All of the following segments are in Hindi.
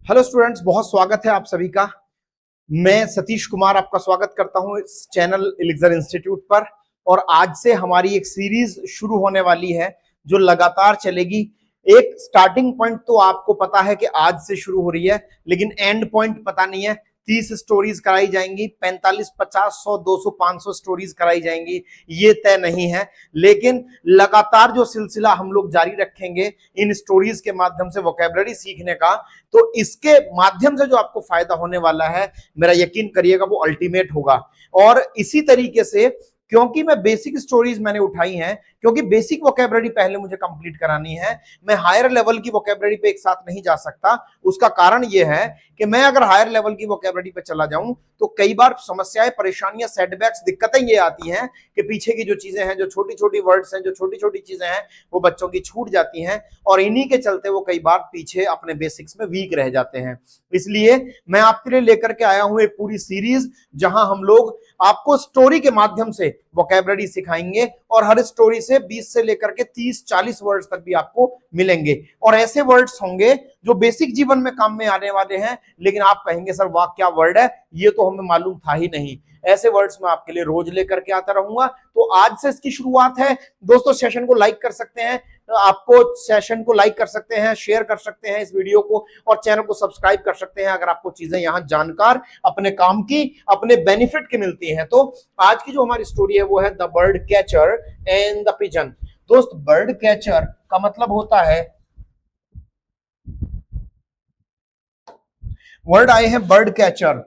हेलो स्टूडेंट्स, बहुत स्वागत है आप सभी का। मैं सतीश कुमार आपका स्वागत करता हूं इस चैनल एलिक्सर इंस्टीट्यूट पर। और आज से हमारी एक सीरीज शुरू होने वाली है जो लगातार चलेगी। एक स्टार्टिंग पॉइंट तो आपको पता है कि आज से शुरू हो रही है, लेकिन एंड पॉइंट पता नहीं है। 30 स्टोरीज कराई जाएंगी, 45, 50, 100, 200, 500 स्टोरीज कराई जाएंगी, ये तय नहीं है। लेकिन लगातार जो सिलसिला हम लोग जारी रखेंगे इन स्टोरीज के माध्यम से वोकैबुलरी सीखने का, तो इसके माध्यम से जो आपको फायदा होने वाला है, मेरा यकीन करिएगा वो अल्टीमेट होगा। और इसी तरीके से क्योंकि मैं बेसिक स्टोरीज मैंने उठाई हैं, क्योंकि बेसिक वोकैबुलरी पहले मुझे कंप्लीट करानी है, मैं हायर लेवल की वोकैबुलरी पे एक साथ नहीं जा सकता। उसका कारण यह है कि मैं अगर हायर लेवल की वोकैबुलरी पे चला जाऊं तो कई बार समस्याएं, परेशानियां, सेटबैक्स, दिक्कतें ये आती हैं कि पीछे की जो चीजें हैं, जो छोटी छोटी वर्ड्स हैं, जो छोटी छोटी चीजें हैं, वो बच्चों की छूट जाती हैं और इन्हीं के चलते वो कई बार पीछे अपने बेसिक्स में वीक रह जाते हैं। इसलिए मैं आपके लिए लेकर के आया हूं एक पूरी सीरीज जहां हम लोग आपको स्टोरी के माध्यम से वोकैबुलरी सिखाएंगे और हर स्टोरी से 20 से लेकर के 30-40 वर्ड्स तक भी आपको मिलेंगे। और ऐसे वर्ड्स होंगे जो बेसिक जीवन में काम में आने वाले हैं, लेकिन आप कहेंगे सर वाह क्या वर्ड है, ये तो हमें मालूम था ही नहीं। ऐसे वर्ड्स मैं आपके लिए रोज लेकर के आता रहूंगा। तो आज से इसकी शुरुआत है दोस्तों। सेशन को लाइक कर सकते हैं, आपको सेशन को लाइक कर सकते हैं, शेयर कर सकते हैं इस वीडियो को, और चैनल को सब्सक्राइब कर सकते हैं अगर आपको चीजें यहां जानकार, अपने काम की, अपने बेनिफिट की मिलती हैं। तो आज की जो हमारी स्टोरी है वो है the bird catcher and the pigeon. दोस्त, बर्ड कैचर का मतलब होता है, वर्ड आए हैं बर्ड कैचर,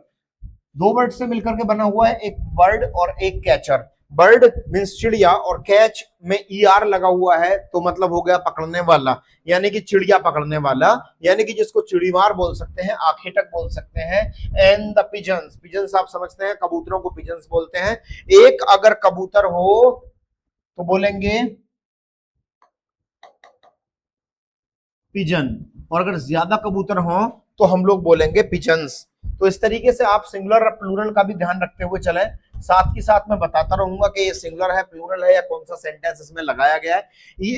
दो वर्ड से मिलकर के बना हुआ है, एक बर्ड और एक कैचर। बर्ड मींस चिड़िया और कैच में ईआर लगा हुआ है, तो मतलब हो गया पकड़ने वाला, यानी कि चिड़िया पकड़ने वाला, यानी कि जिसको चिड़ीमार बोल सकते हैं, आखेटक बोल सकते हैं। एंड द पिजन्स, पिजन्स आप समझते हैं, कबूतरों को पिजन्स बोलते हैं। एक अगर कबूतर हो तो बोलेंगे पिजन, और अगर ज्यादा कबूतर हो तो हम लोग बोलेंगे पिजन्स। तो इस तरीके से आप सिंगुलर और प्लूरल का भी ध्यान रखते हुए चले। साथ ही साथ मैं बताता रहूंगा कि ये सिंगुलर है, प्लूरल है, या कौन सा सेंटेंस इसमें लगाया गया है।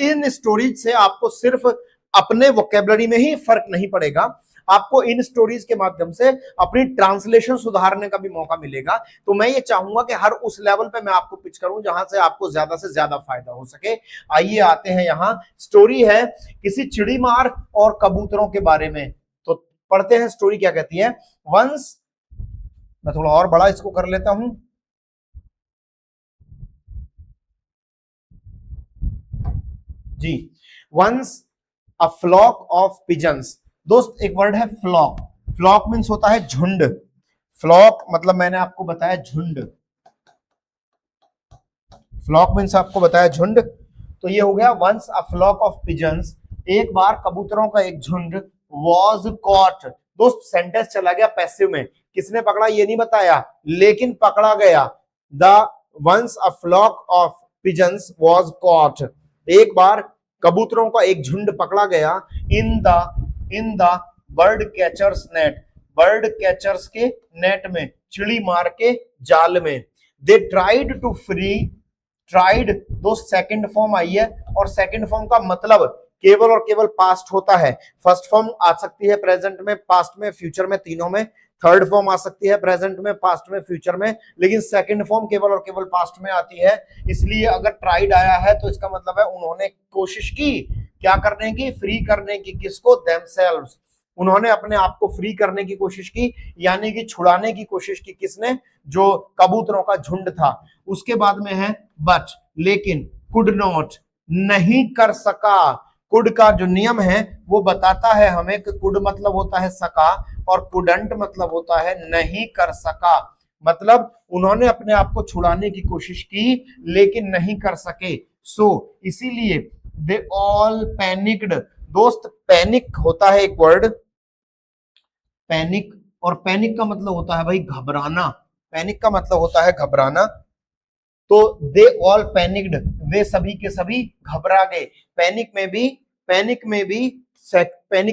इन स्टोरीज से आपको सिर्फ अपने वोकैबुलरी में ही फर्क नहीं पड़ेगा, आपको इन स्टोरीज के माध्यम से अपनी ट्रांसलेशन सुधारने का भी मौका मिलेगा। तो मैं ये चाहूंगा कि हर उस लेवल पे मैं आपको पिच करूं जहां से आपको ज्यादा से ज्यादा फायदा हो सके। आइए आते हैं, यहां स्टोरी है किसी चिड़ीमार और कबूतरों के बारे में। तो पढ़ते हैं स्टोरी क्या कहती है। वंस, मैं थोड़ा और बड़ा इसको कर लेता हूं जी। Once a flock of pigeons. दोस्त, एक वर्ड है फ्लॉक। फ्लॉक मीन्स होता है झुंड। फ्लॉक मतलब मैंने आपको बताया झुंड। फ्लॉक मीन्स आपको बताया झुंड। तो ये हो गया once a flock of pigeons, एक बार कबूतरों का एक झुंड। वॉज कॉट, दोस्त सेंटेंस चला गया पैसिव में, किसने पकड़ा ये नहीं बताया, लेकिन पकड़ा गया। The once a flock of pigeons was caught, एक बार कबूतरों का एक झुंड पकड़ा गया। In the bird catchers net, bird catchers के नेट में, चिड़ी मार के जाल में। They tried to free, tried दोस्त सेकंड फॉर्म आई है, और सेकंड फॉर्म का मतलब केवल और केवल पास्ट होता है। फर्स्ट फॉर्म आ सकती है प्रेजेंट में, पास्ट में, फ्यूचर में, तीनों में। थर्ड फॉर्म आ सकती है प्रेजेंट में, पास्ट में, फ्यूचर में, लेकिन सेकंड फॉर्म केवल और केवल पास्ट में आती है। इसलिए अगर ट्राइड आया है तो इसका मतलब है उन्होंने कोशिश की, क्या करने की, फ्री करने की। किसको, देमसेल्व्स, उन्होंने अपने आप को फ्री करने की कोशिश की, यानी कि छुड़ाने की कोशिश की। किसने, जो कबूतरों का झुंड था। उसके बाद में है बट, लेकिन, कुड नॉट, नहीं कर सका। कुड का जो नियम है वो बताता है हमें कि कुड मतलब होता है सका, और कुडंट मतलब होता है नहीं कर सका। मतलब उन्होंने अपने आप को छुड़ाने की कोशिश की लेकिन नहीं कर सके। सो इसीलिए दे ऑल पैनिक्ड। दोस्त, पैनिक होता है एक वर्ड, पैनिक, और पैनिक का मतलब होता है भाई घबराना। पैनिक का मतलब होता है घबराना। तो दे ऑल पैनिक्ड, वे सभी के सभी घबरा गए। पैनिक में भी पैनिक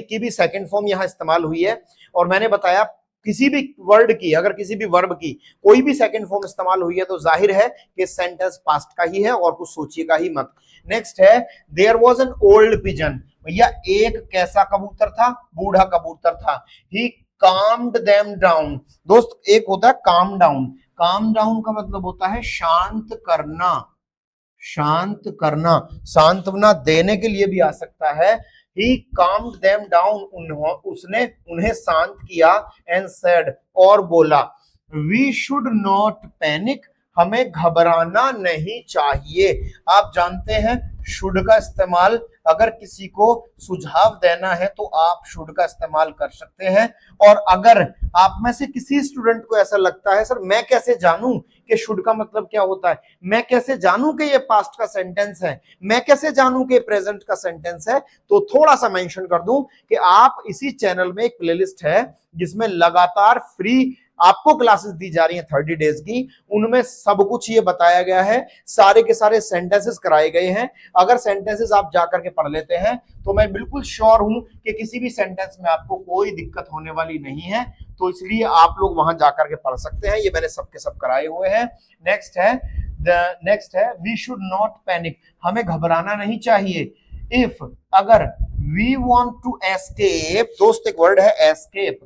की भी सेकंड फॉर्म यहां इस्तेमाल हुई है। और मैंने बताया किसी भी वर्ड की, अगर किसी भी वर्ब की कोई भी सेकंड फॉर्म इस्तेमाल हुई है तो जाहिर है कि सेंटेंस पास्ट का ही है, और कुछ सोचिएगा ही मत। नेक्स्ट है there was an old pigeon. भैया एक कैसा कबूतर था, बूढ़ा कबूतर था। He calmed them down. दोस्त एक होता है काम डाउन, काम डाउन का मतलब होता है शांत करना, शांत करना, सांत्वना देने के लिए भी आ सकता है। ही काम्ड देम डाउन, उसने उन्हें शांत किया। एंड सेड, और बोला, वी शुड नॉट पैनिक, हमें घबराना नहीं चाहिए। आप जानते हैं शुड का इस्तेमाल अगर किसी को सुझाव देना है तो आप शुड का इस्तेमाल कर सकते हैं। और अगर आप में से किसी स्टूडेंट को ऐसा लगता है सर मैं कैसे जानूं कि शुड का मतलब क्या होता है, मैं कैसे जानूं कि ये पास्ट का सेंटेंस है, मैं कैसे जानूं कि प्रेजेंट का सेंटेंस है, तो थोड़ा सा मेंशन कर दूं कि आप इसी चैनल में एक प्लेलिस्ट है जिसमें लगातार फ्री आपको क्लासेस दी जा रही हैं 30 डेज की, उनमें सब कुछ ये बताया गया है, सारे के सारे सेंटेंसेस कराए गए हैं। अगर सेंटेंसेस आप जाकर के पढ़ लेते हैं तो मैं बिल्कुल श्योर हूं कि किसी भी सेंटेंस में आपको कोई दिक्कत होने वाली नहीं है, तो इसलिए आप लोग वहां जाकर के पढ़ सकते हैं, ये मैंने सबके सब कराए हुए हैं। नेक्स्ट है वी शुड नॉट पैनिक, हमें घबराना नहीं चाहिए। इफ, अगर, वी वांट टू एस्केप, दोस्त एक वर्ड है एस्केप,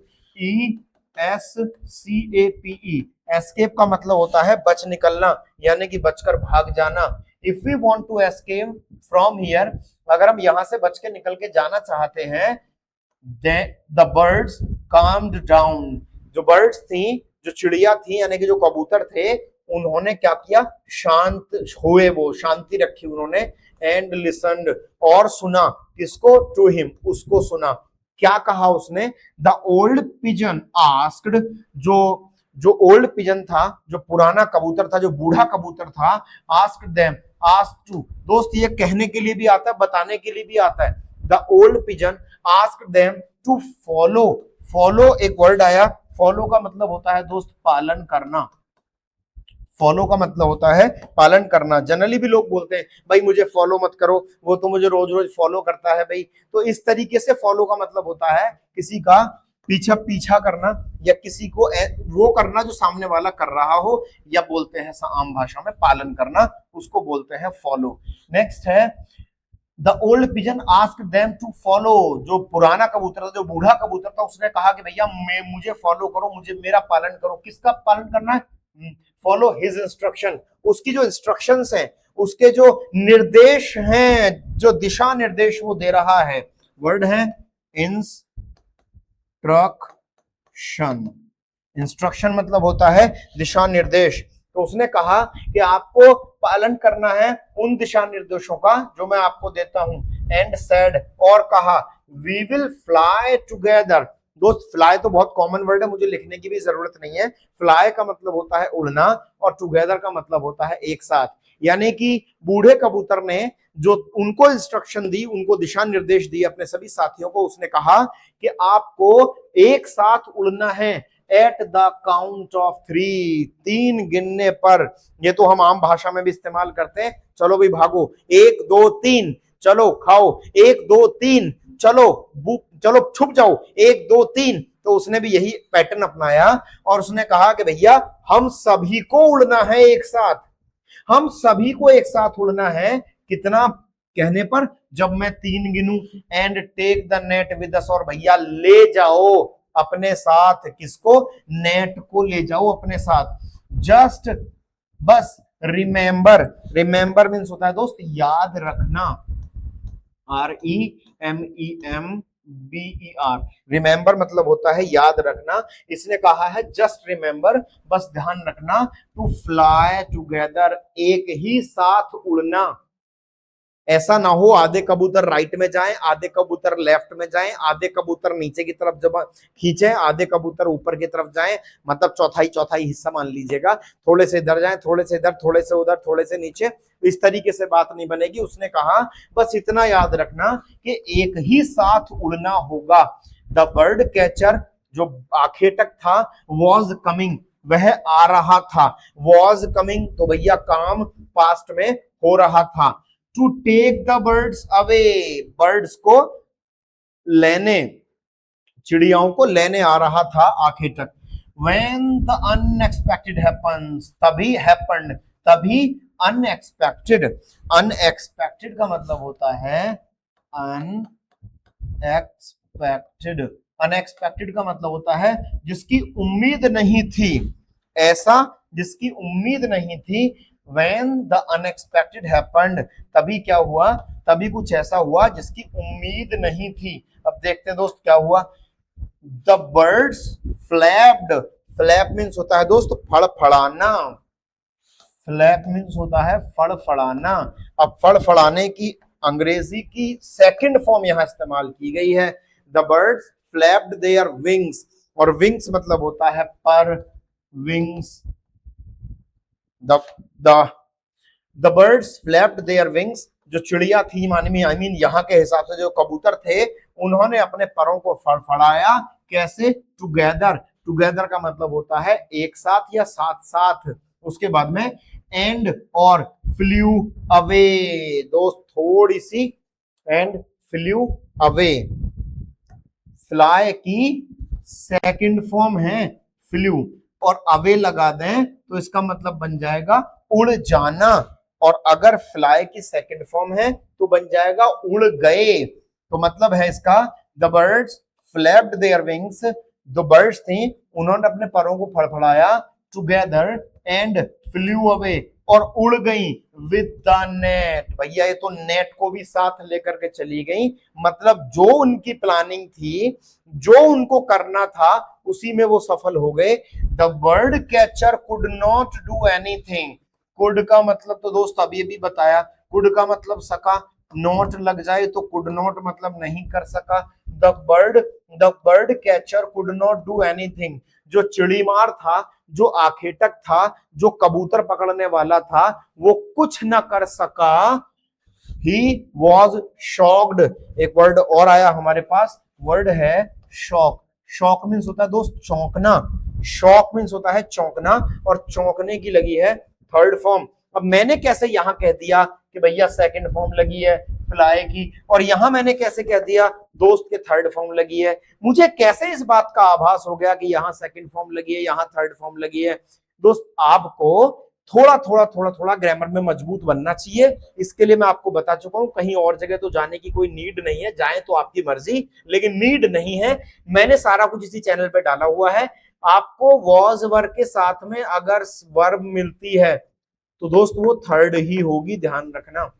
ESCAPE, एस्केप का मतलब होता है बच निकलना, यानी कि बचकर भाग जाना। If we want to escape from here, अगर हम यहां से बच के निकल के जाना चाहते हैं, द बर्ड्स काम्ड डाउन, जो बर्ड्स थी, जो चिड़िया थी यानी कि जो कबूतर थे, उन्होंने क्या किया, शांत हुए, वो शांति रखी उन्होंने। एंड लिसन्ड, और सुना, किसको, टू हिम, उसको सुना। क्या कहा उसने, द ओल्ड पिजन आस्क्ड, जो ओल्ड पिजन था, जो पुराना कबूतर था, जो बूढ़ा कबूतर था, आस्क्ड देम, आस्क टू, दोस्त ये कहने के लिए भी आता है, बताने के लिए भी आता है। The old pigeon asked them to follow, follow एक वर्ड आया, फॉलो का मतलब होता है दोस्त पालन करना, फॉलो का मतलब होता है पालन करना। जनरली भी लोग बोलते हैं भाई मुझे फॉलो मत करो, वो तो मुझे रोज रोज फॉलो करता है भाई, तो इस तरीके से फॉलो का मतलब होता है किसी का पीछा पीछा करना, या किसी को वो करना जो सामने वाला कर रहा हो, या बोलते हैं आम भाषा में पालन करना, उसको बोलते हैं फॉलो। नेक्स्ट है the old pigeon asked them to follow, जो पुराना कबूतर था, जो बूढ़ा कबूतर था, उसने कहा कि भैया मुझे फॉलो करो, मुझे मेरा पालन करो। किसका पालन करना है, फॉलो हिज इंस्ट्रक्शन, उसकी जो इंस्ट्रक्शंस हैं, उसके जो निर्देश हैं, जो दिशा निर्देश वो दे रहा है, वर्ड है इंस्ट्रक्शन। इंस्ट्रक्शन मतलब होता है दिशा निर्देश। तो उसने कहा कि आपको पालन करना है उन दिशा निर्देशों का जो मैं आपको देता हूं। एंड सेड, और कहा, वी विल फ्लाई टुगेदर। दोस्त फ्लाई तो बहुत कॉमन वर्ड है, मुझे लिखने की भी जरूरत नहीं है। फ्लाई का मतलब होता है उड़ना, और टुगेदर का मतलब होता है एक साथ। यानी कि बूढ़े कबूतर ने जो उनको इंस्ट्रक्शन दी, उनको दिशा निर्देश दी अपने सभी साथियों को, उसने कहा कि आपको एक साथ उड़ना है। एट द काउंट ऑफ 3, 3 गिनने पर। ये तो हम आम भाषा में भी इस्तेमाल करते हैं, चलो भाई भागो, 1 2 3, चलो खाओ, 1 2 3, चलो चलो छुप जाओ, 1 2 3। तो उसने भी यही पैटर्न अपनाया और उसने कहा कि भैया हम सभी को उड़ना है एक साथ, हम सभी को एक साथ उड़ना है। कितना कहने पर, जब मैं 3 गिनूं। And take the net with us, और भैया ले जाओ अपने साथ, किसको, नेट को ले जाओ अपने साथ। जस्ट, बस, रिमेंबर, रिमेंबर मीन्स होता है दोस्त याद रखना, REMEMBER, रिमेंबर मतलब होता है याद रखना। इसने कहा है जस्ट रिमेंबर, बस ध्यान रखना, टू फ्लाई टुगेदर, एक ही साथ उड़ना। ऐसा ना हो आधे कबूतर राइट में जाएं, आधे कबूतर लेफ्ट में जाएं, आधे कबूतर नीचे की तरफ जब खींचे, आधे कबूतर ऊपर की तरफ जाएं, मतलब चौथाई चौथाई हिस्सा मान लीजिएगा, थोड़े से इधर जाएं, थोड़े से इधर, थोड़े से उधर, थोड़े से नीचे, इस तरीके से बात नहीं बनेगी। उसने कहा बस इतना याद रखना कि एक ही साथ उड़ना होगा। द बर्ड कैचर, जो आखेटक था, वॉज कमिंग, वह आ रहा था। वॉज कमिंग तो भैया काम पास्ट में हो रहा था। To take the birds away, birds को लेने, चिड़ियाओं को लेने आ रहा था आखेटक। When the unexpected happens, तभी happened, तभी unexpected, unexpected का मतलब होता है अनएक्सपेक्टेड। अनएक्सपेक्टेड का मतलब होता है जिसकी उम्मीद नहीं थी, ऐसा जिसकी उम्मीद नहीं थी। when the unexpected happened, तभी क्या हुआ, तभी कुछ ऐसा हुआ जिसकी उम्मीद नहीं थी। अब देखते हैं दोस्त क्या हुआ। The birds flapped, flap means होता है दोस्त फड़फड़ाना, फ्लैप मीन्स होता है फड़फड़ाना। अब फड़फड़ाने की अंग्रेजी की सेकंड फॉर्म यहां इस्तेमाल की गई है। The birds flapped their wings, और विंग्स मतलब होता है पर, wings. The the the birds flapped their wings, जो चिड़िया थी मानवी आई मीन यहाँ के हिसाब से जो कबूतर थे, उन्होंने अपने परों को फड़फड़ाया। कैसे? टुगेदर, टुगेदर का मतलब होता है एक साथ या साथ साथ। उसके बाद में एंड और फ्लू अवे, दोस्त थोड़ी सी, एंड फ्लू अवे, फ्लाई की सेकंड फॉर्म है फ्लू, और अवे लगा दें तो इसका मतलब बन जाएगा उड़ जाना, और अगर फ्लाई की सेकंड फॉर्म है तो बन जाएगा उड़ गए। तो मतलब है इसका the birds flapped their wings, जो बर्ड्स थी उन्होंने अपने परों को फड़फड़ाया, टुगेदर एंड फ्लू अवे, और उड़ गई विद द नेट। भैया ये तो नेट को भी साथ लेकर के चली गई, मतलब जो उनकी प्लानिंग थी, जो उनको करना था, उसी में वो सफल हो गए। The bird catcher could not do anything. Could का मतलब तो दोस्त अभी भी बताया, कुड का मतलब सका, नॉट लग जाए तो कुड नॉट मतलब नहीं कर सका। The bird catcher could not do anything, जो चिड़ीमार था, जो आखेटक था, जो कबूतर पकड़ने वाला था, वो कुछ न कर सका। He was shocked. एक वर्ड और आया हमारे पास, वर्ड है शॉक। शॉक मीन्स होता है दोस्त चौंकना, शॉक मीन्स होता है चौंकना, और चौंकने की लगी है थर्ड फॉर्म। अब मैंने कैसे यहां कह दिया कि भैया सेकंड फॉर्म लगी है फ्लाई की, और यहां मैंने कैसे कह दिया दोस्त के थर्ड फॉर्म लगी है? मुझे कैसे इस बात का आभास हो गया कि यहां सेकंड फॉर्म लगी है, यहां थर्ड फॉर्म लगी है? दोस्त आपको थोड़ा ग्रामर में मजबूत बनना चाहिए। इसके लिए मैं आपको बता चुका हूं, कहीं और जगह तो जाने की कोई नीड नहीं है, जाए तो आपकी मर्जी, लेकिन नीड नहीं है। मैंने सारा कुछ इसी चैनल पे डाला हुआ है। आपको वॉज वर्ब के साथ में अगर वर्ब मिलती है तो दोस्त वो थर्ड ही होगी, ध्यान रखना।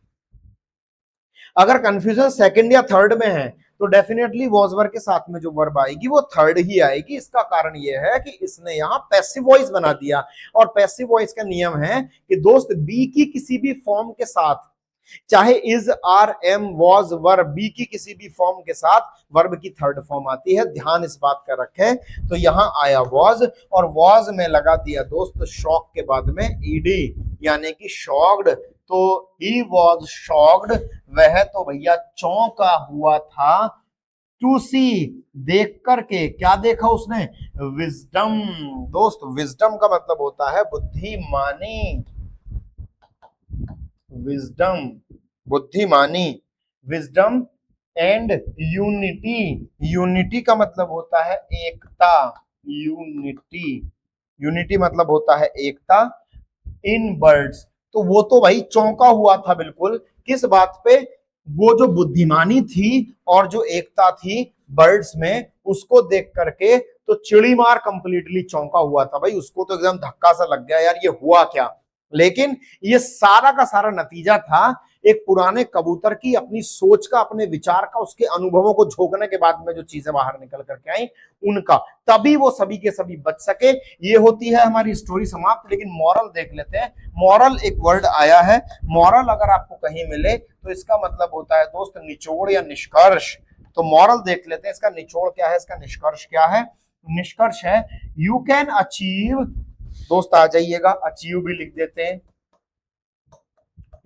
अगर कंफ्यूजन सेकंड या थर्ड में है तो डेफिनेटली वॉज वर्ब के साथ में जो वर्ब आएगी वो थर्ड ही आएगी। इसका कारण ये है कि इसने यहाँ पैसिव वॉइस बना दिया, और पैसिव वॉइस का नियम है कि दोस्त बी की किसी भी फॉर्म के साथ, चाहे is are am was verb, be की किसी भी फॉर्म के साथ वर्ब की थर्ड फॉर्म आती है, ध्यान इस बात का रखें। तो यहां आया वॉज, और वॉज में लगा दिया दोस्त शॉक के बाद में ईडी, यानी कि शॉक्ड। तो ही वॉज शॉक्ड, वह तो भैया चौंका हुआ था। टू सी, देख करके, क्या देखा उसने? विजडम। दोस्त विजडम का मतलब होता है बुद्धिमानी, विजडम बुद्धिमानी, विजडम एंड यूनिटी। यूनिटी का मतलब होता है एकता, यूनिटी, यूनिटी मतलब होता है एकता इन बर्ड्स। तो वो तो भाई चौंका हुआ था बिल्कुल, किस बात पे? वो जो बुद्धिमानी थी और जो एकता थी बर्ड्स में, उसको देख करके तो चिड़ीमार कंप्लीटली चौंका हुआ था भाई, उसको तो एकदम धक्का सा लग गया, यार ये हुआ क्या। लेकिन ये सारा का सारा नतीजा था एक पुराने कबूतर की अपनी सोच का, अपने विचार का, उसके अनुभवों को झोंकने के बाद में जो चीजें बाहर निकल करके आई उनका, तभी वो सभी के सभी बच सके। ये होती है हमारी स्टोरी समाप्त। लेकिन मॉरल देख लेते हैं। मॉरल एक वर्ड आया है, मॉरल अगर आपको कहीं मिले तो इसका मतलब होता है दोस्त निचोड़ या निष्कर्ष। तो मॉरल देख लेते हैं, इसका निचोड़ क्या है, इसका निष्कर्ष क्या है? निष्कर्ष है यू कैन अचीव, दोस्त आ जाइएगा, अचीव भी लिख देते हैं।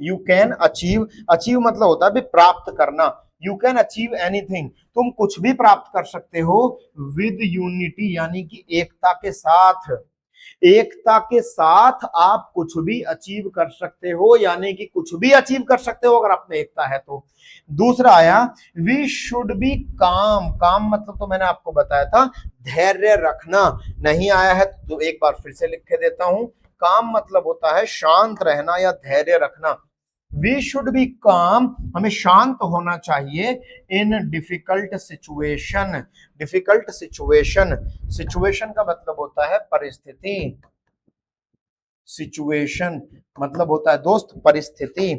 यू कैन अचीव, अचीव मतलब होता है प्राप्त करना। यू कैन अचीव एनीथिंग, तुम कुछ भी प्राप्त कर सकते हो विद यूनिटी, यानी कि एकता के साथ। एकता के साथ आप कुछ भी अचीव कर सकते हो, यानी कि कुछ भी अचीव कर सकते हो अगर आप में एकता है तो। दूसरा आया वी शुड बी काम। काम मतलब तो मैंने आपको बताया था धैर्य रखना। नहीं आया है तो एक बार फिर से लिख के देता हूं। काम मतलब होता है शांत रहना या धैर्य रखना। वी शुड बी काम, हमें शांत होना चाहिए इन difficult situation. Difficult situation, situation का मतलब होता है परिस्थिति, सिचुएशन मतलब होता है दोस्त परिस्थिति।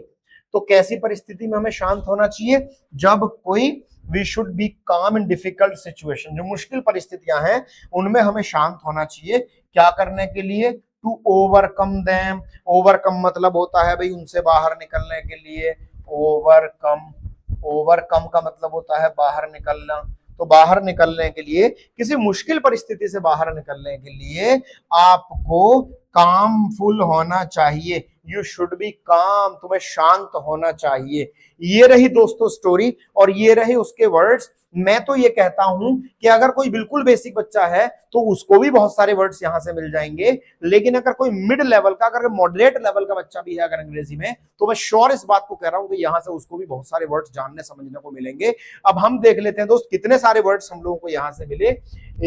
तो कैसी परिस्थिति में हमें शांत होना चाहिए? जब कोई, वी शुड बी काम इन डिफिकल्ट सिचुएशन, जो मुश्किल परिस्थितियां हैं उनमें हमें शांत होना चाहिए। क्या करने के लिए? To overcome them. ओवरकम मतलब होता है भाई उनसे बाहर निकलने के लिए। ओवरकम, ओवरकम का मतलब होता है बाहर निकलना। तो बाहर निकलने के लिए, किसी मुश्किल परिस्थिति से बाहर निकलने के लिए आपको कामफुल होना चाहिए। यू शुड बी काम, तुम्हें शांत होना चाहिए। ये रही दोस्तों स्टोरी, और ये रहे उसके वर्ड्स। मैं तो ये कहता हूं कि अगर कोई बिल्कुल बेसिक बच्चा है तो उसको भी बहुत सारे वर्ड्स यहां से मिल जाएंगे, लेकिन अगर कोई मिड लेवल का, अगर मॉडरेट लेवल का बच्चा भी है अगर अंग्रेजी में, तो मैं श्योर इस बात को कह रहा हूं कि यहां से उसको भी बहुत सारे वर्ड्स जानने समझने को मिलेंगे। अब हम देख लेते हैं दोस्त कितने सारे वर्ड्स हम लोगों को यहां से मिले।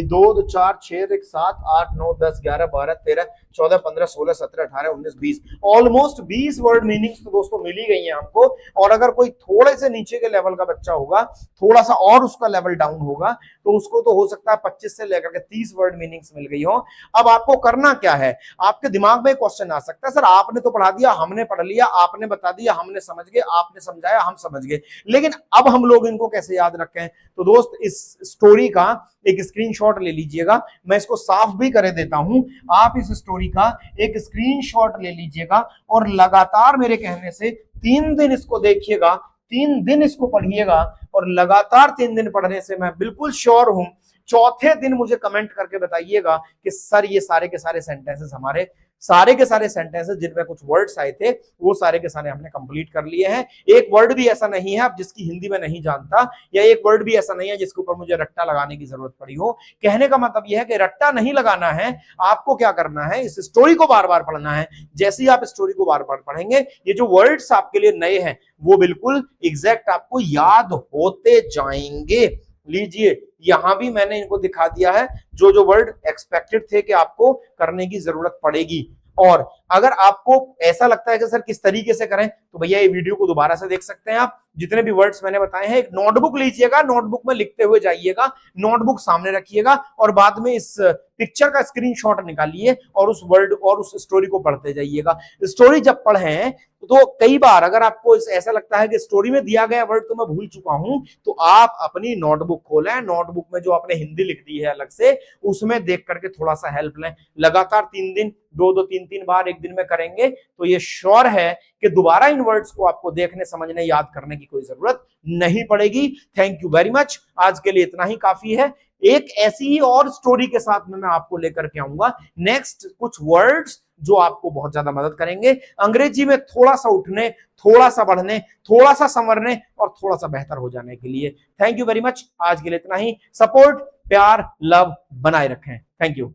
2 2 4 6 1 7 8 9 10 11 12 13 14 15 16 17 18 19 20, ऑलमोस्ट 20 वर्ड मीनिंग्स तो दोस्तों मिल ही गई है हमको। और अगर कोई थोड़े से नीचे के लेवल का बच्चा होगा, थोड़ा सा और उसका लेवल डाउन होगा, तो उसको तो हो सकता है 25 से लेकर के 30 वर्ड मीनिंग्स मिल गई हो। अब आपको करना क्या है? आपके दिमाग में क्वेश्चन आ सकता है, सर आपने तो पढ़ा दिया, हमने पढ़ लिया, आपने बता दिया, हमने समझ गए, आपने समझाया, हम समझ गए, लेकिन अब हम लोग इनको कैसे याद रखें? तो दोस्त इस स्टोरी का एक स्क्रीनशॉट ले लीजिएगा। मैं इसको साफ भी कर देता हूं। आप इस स्टोरी का एक स्क्रीनशॉट ले लीजिएगा और लगातार मेरे कहने से 3 दिन इसको देखिएगा, 3 दिन इसको पढ़िएगा, और लगातार 3 दिन पढ़ने से मैं बिल्कुल श्योर हूं चौथे दिन मुझे कमेंट करके बताइएगा कि सर ये सारे के सारे सेंटेंसेस हमारे, सारे के सारे सेंटेंसेस जिनमें कुछ वर्ड्स आए थे वो सारे के सारे हमने कंप्लीट कर लिए हैं। एक वर्ड भी ऐसा नहीं है आप जिसकी हिंदी में नहीं जानता, या एक वर्ड भी ऐसा नहीं है जिसके ऊपर मुझे रट्टा लगाने की जरूरत पड़ी हो। कहने का मतलब यह है कि रट्टा नहीं लगाना है, आपको क्या करना है, इस स्टोरी को बार बार पढ़ना है। जैसे ही आप स्टोरी को बार बार पढ़ेंगे, ये जो वर्ड्स आपके लिए नए हैं वो बिल्कुल एग्जैक्ट आपको याद होते जाएंगे। लीजिए यहां भी मैंने इनको दिखा दिया है जो जो वर्ड एक्सपेक्टेड थे कि आपको करने की जरूरत पड़ेगी। और अगर आपको ऐसा लगता है कि सर किस तरीके से करें, तो भैया ये वीडियो को दोबारा से देख सकते हैं आप। जितने भी वर्ड्स मैंने बताए हैं, एक नोटबुक लीजिएगा, नोटबुक में लिखते हुए जाइएगा, नोटबुक सामने रखिएगा और बाद में इस पिक्चर का स्क्रीनशॉट निकालिए और उस वर्ड और उस स्टोरी को पढ़ते जाइएगा। स्टोरी जब पढ़ें तो कई बार अगर आपको ऐसा लगता है कि स्टोरी में दिया गया वर्ड तो मैं भूल चुका हूं, तो आप अपनी नोटबुक खोलें, नोटबुक में जो आपने हिंदी लिख दी है अलग से, उसमें देख करके थोड़ा सा हेल्प लें। लगातार 3 दिन, 2 3 3 बार एक दिन में करेंगे तो ये श्योर है कि दोबारा इन वर्ड्स को आपको देखने, समझने, याद करने की कोई जरूरत नहीं पड़ेगी। Thank you very much. आज के लिए इतना ही काफी है। एक ऐसी ही और स्टोरी के साथ में मैं आपको लेकर के आऊंगा नेक्स्ट, कुछ वर्ड्स जो आपको बहुत ज्यादा मदद करेंगे अंग्रेजी में थोड़ा सा उठने, थोड़ा सा बढ़ने, थोड़ा सा संवरने और थोड़ा सा बेहतर हो जाने के लिए। Thank you very much. आज के लिए इतना ही। सपोर्ट, प्यार, लव बनाए रखें। Thank you.